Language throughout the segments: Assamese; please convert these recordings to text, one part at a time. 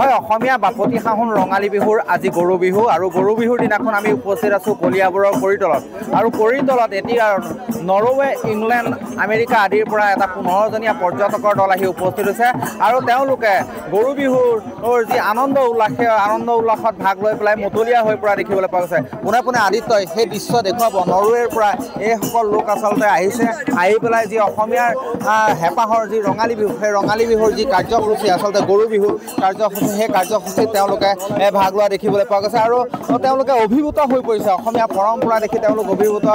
হয় অসমীয়া বাপতি সাহোন ৰঙালী বিহুৰ আজি গৰু বিহু আৰু গৰু বিহুৰ দিনাখন আমি উপস্থিত আছোঁ কলিয়াবৰৰ কৰিতলত আৰু কৰিতলত এতিয়া নৰৱে ইংলেণ্ড আমেৰিকা আদিৰ পৰা এটা 15জনীয়া পৰ্যটকৰ দল আহি উপস্থিত হৈছে আৰু তেওঁলোকে গৰু বিহুৰ যি আনন্দ উল্লাসত ভাগ লৈ পেলাই মতলীয়া হৈ পৰা দেখিবলৈ পোৱা গৈছে। পোনে পোনে আদিত্যই সেই দৃশ্য দেখুৱাব নৰৱেৰ পৰা এইসকল লোক আচলতে আহিছে আহি পেলাই যি অসমীয়াৰ হেঁপাহৰ যি ৰঙালী বিহু সেই ৰঙালী বিহুৰ যি কাৰ্যসূচী আচলতে গৰু বিহুৰ কাৰ্যসূচী সেই কাৰ্যসূচীত তেওঁলোকে ভাগ লোৱা দেখিবলৈ পোৱা গৈছে আৰু তেওঁলোকে অভিভূত হৈ পৰিছে অসমীয়া পৰম্পৰা দেখি তেওঁলোক অভিভূত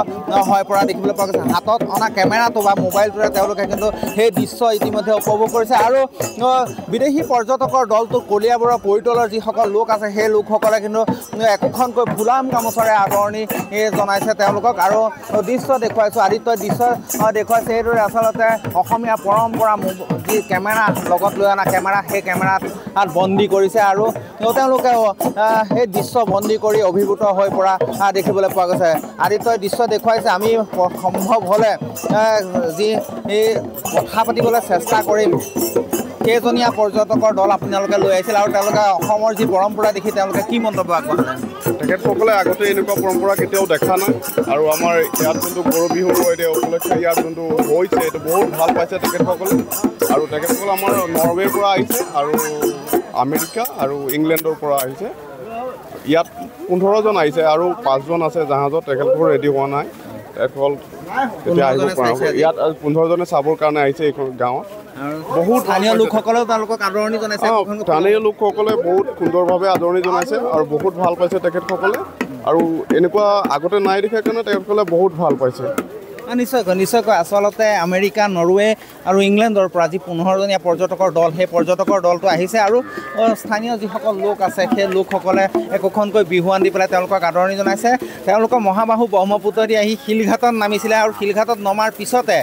হৈ পৰা দেখিবলৈ পোৱা গৈছে। হাতত অনা কেমেৰাটো বা মোবাইলটোৰে তেওঁলোকে কিন্তু সেই দৃশ্য ইতিমধ্যে উপভোগ কৰিছে আৰু বিদেশী পৰ্যটকৰ দলটো কলিয়াবৰৰ পৰিতলৰ যিসকল লোক আছে সেই লোকসকলে কিন্তু একোখনকৈ ফুলাম গামোচাৰে আদৰণি জনাইছে তেওঁলোকক আৰু দৃশ্য দেখুৱাইছোঁ আদিত্যই দৃশ্য দেখুৱাইছে এইদৰে আচলতে অসমীয়া পৰম্পৰা যি কেমেৰা লগত লৈ অনা কেমেৰা সেই কেমেৰাত বন্দী কৰিছে আৰু তেওঁলোকে সেই দৃশ্য বন্দী কৰি অভিভূত হৈ পৰা দেখিবলৈ পোৱা গৈছে। আদিত্যই দৃশ্য দেখুৱাইছে আমি সম্ভৱ হ'লে যি কথা পাতিবলৈ চেষ্টা কৰিম কেইজনীয়া পৰ্যটকৰ দল আপোনালোকে লৈ আহিছিল আৰু তেওঁলোকে অসমৰ যি পৰম্পৰা দেখি তেওঁলোকে কি মন্তব্য আগবঢ়ালে? তেখেতসকলে আগতে এনেকুৱা পৰম্পৰা কেতিয়াও দেখা নাই আৰু আমাৰ ইয়াত যোনটো গৰু বিহু উপলক্ষে ইয়াত যোনটো হৈছে এইটো বহুত ভাল পাইছে তেখেতসকলে আৰু তেখেতসকলে আমাৰ নৰৱেৰ পৰা আহিছে আৰু আমেৰিকা আৰু ইংলেণ্ডৰ পৰা আহিছে। ইয়াত 15জন আহিছে আৰু 5জন আছে জাহাজত তেখেতসকল ৰেডি হোৱা নাই তেখেতসকল এতিয়া আহিব পৰা ইয়াত 15জনে চাবৰ কাৰণে আহিছে এইখন গাঁৱত। বহুত স্থানীয় লোকসকলেও তেওঁলোকক আদৰণি জনাইছে স্থানীয় লোকসকলে বহুত সুন্দৰভাৱে আদৰণি জনাইছে আৰু বহুত ভাল পাইছে তেখেতসকলে আৰু এনেকুৱা আগতে নাই দেখা কাৰণে তেখেতসকলে বহুত ভাল পাইছে। নিশ্চয়কৈ আচলতে আমেৰিকা নৰৱে আৰু ইংলেণ্ডৰ পৰা যি 15জনীয়া পৰ্যটকৰ দল সেই পৰ্যটকৰ দলটো আহিছে আৰু স্থানীয় যিসকল লোক আছে সেই লোকসকলে একোখনকৈ বিহুৱান দি পেলাই তেওঁলোকক আদৰণি জনাইছে। তেওঁলোকৰ মহাবাহু ব্ৰহ্মপুত্ৰ দি আহি শিলঘাটত নামিছিলে আৰু শিলঘাটত নমাৰ পিছতে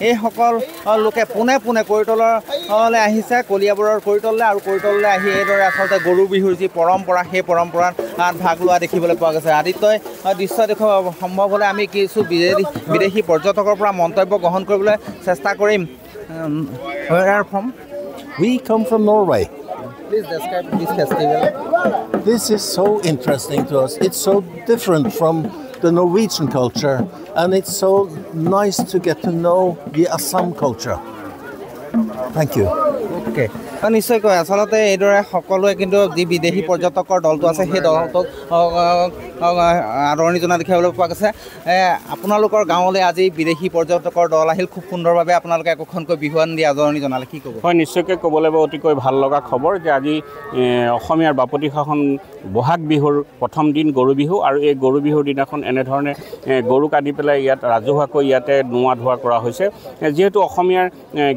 এইসকল লোকে পোনে পোনে কৰিতললৈ আহিছে কলিয়াবৰৰ কৰিতললৈ আৰু কৰিতললৈ আহি এইদৰে আচলতে গৰু বিহুৰ যি পৰম্পৰা সেই পৰম্পৰাত ভাগ লোৱা দেখিবলৈ পোৱা গৈছে। আদিত্যই দৃশ্য দেখুৱাব সম্ভৱ হ'লে আমি কিছু বিদেশী পৰ্যটকৰ পৰা মন্তব্য গ্ৰহণ কৰিবলৈ চেষ্টা কৰিম। Where are you from? We come from Norway. Please describe this festival. This is so interesting to us. It's so different from the Norwegian culture and it's so nice to get to know the Assam culture. Thank you. Okay. নিশ্চয়কৈ আচলতে এইদৰে সকলোৱে কিন্তু যি বিদেশী পৰ্যটকৰ দলটো আছে সেই দলটোক আদৰণি জনা দেখিবলৈ পোৱা গৈছে। আপোনালোকৰ গাঁৱলৈ আজি বিদেশী পৰ্যটকৰ দল আহিল খুব সুন্দৰভাৱে আপোনালোকে একোখনকৈ বিহুৱান দি আদৰণি জনালে কি ক'ব? হয় নিশ্চয়কৈ ক'ব লাগিব অতিকৈ ভাল লগা খবৰ যে আজি অসমীয়াৰ বাপতি সাহোন বহাগ বিহুৰ প্ৰথম দিন গৰু বিহু আৰু এই গৰু বিহুৰ দিনাখন এনেধৰণে গৰুক আদি পেলাই ইয়াত ৰাজহুৱাকৈ ইয়াতে নোৱা ধোৱা কৰা হৈছে। যিহেতু অসমীয়াৰ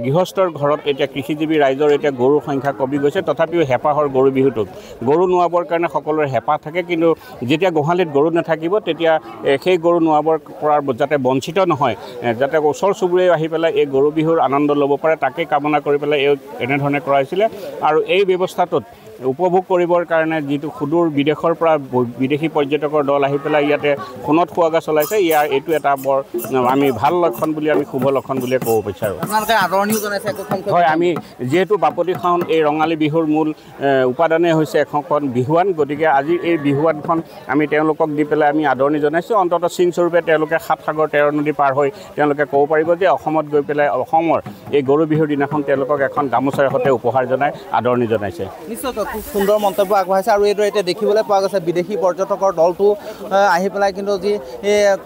গৃহস্থৰ ঘৰত এতিয়া কৃষিজীৱী ৰাইজৰ এতিয়া গৰুৰ সংখ্যা কমি গৈছে তথাপিও হেঁপাহৰ গৰু বিহুটোক গৰু নোৱাবৰ কাৰণে সকলোৰে হেঁপাহ থাকে কিন্তু যেতিয়া গোহালিত গৰু নাথাকিব তেতিয়া সেই গৰু নোৱাবৰ পৰা যাতে বঞ্চিত নহয় যাতে ওচৰ চুবুৰীয়া আহি পেলাই এই গৰু বিহুৰ আনন্দ ল'ব পাৰে তাকে কামনা কৰি পেলাই এনেধৰণে কৰা হৈছিলে আৰু এই ব্যৱস্থাটোত উপভোগ কৰিবৰ কাৰণে যিটো সুদূৰ বিদেশৰ পৰা বিদেশী পৰ্যটকৰ দল আহি পেলাই ইয়াতে সোণত সুৱাগা চলাইছে এইটো এটা বৰ আমি ভাল লক্ষণ বুলি আমি শুভ লক্ষণ বুলিয়ে ক'ব বিচাৰোঁ। হয় আমি যিহেতু বাপতি সাহোন এই ৰঙালী বিহুৰ মূল উপাদানেই হৈছে এখন বিহুৱান গতিকে আজি এই বিহুৱানখন আমি তেওঁলোকক দি পেলাই আমি আদৰণি জনাইছোঁ। অন্ততঃ চিনস্বৰূপে তেওঁলোকে 7 সাগৰ 13 নদী পাৰ হৈ তেওঁলোকে ক'ব পাৰিব যে অসমত গৈ পেলাই অসমৰ এই গৰু বিহুৰ দিনাখন তেওঁলোকক এখন গামোচাৰ সৈতে উপহাৰ জনাই আদৰণি জনাইছে। নিশ্চয়কৈ খুব সুন্দৰ মন্তব্য আগবঢ়াইছে আৰু এইদৰে এতিয়া দেখিবলৈ পোৱা গৈছে বিদেশী পৰ্যটকৰ দলটো আহি পেলাই কিন্তু যি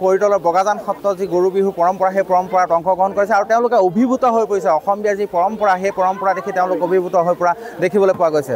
কৰিতলৰ বগাজান সত্ৰ যি গৰু বিহুৰ পৰম্পৰা সেই পৰম্পৰাত অংশগ্ৰহণ কৰিছে আৰু তেওঁলোকে অভিভূত হৈ পৰিছে অসমীয়াৰ যি পৰম্পৰা সেই পৰম্পৰা দেখি তেওঁলোক অভিভূত হৈ পৰা দেখিবলৈ পোৱা গৈছে।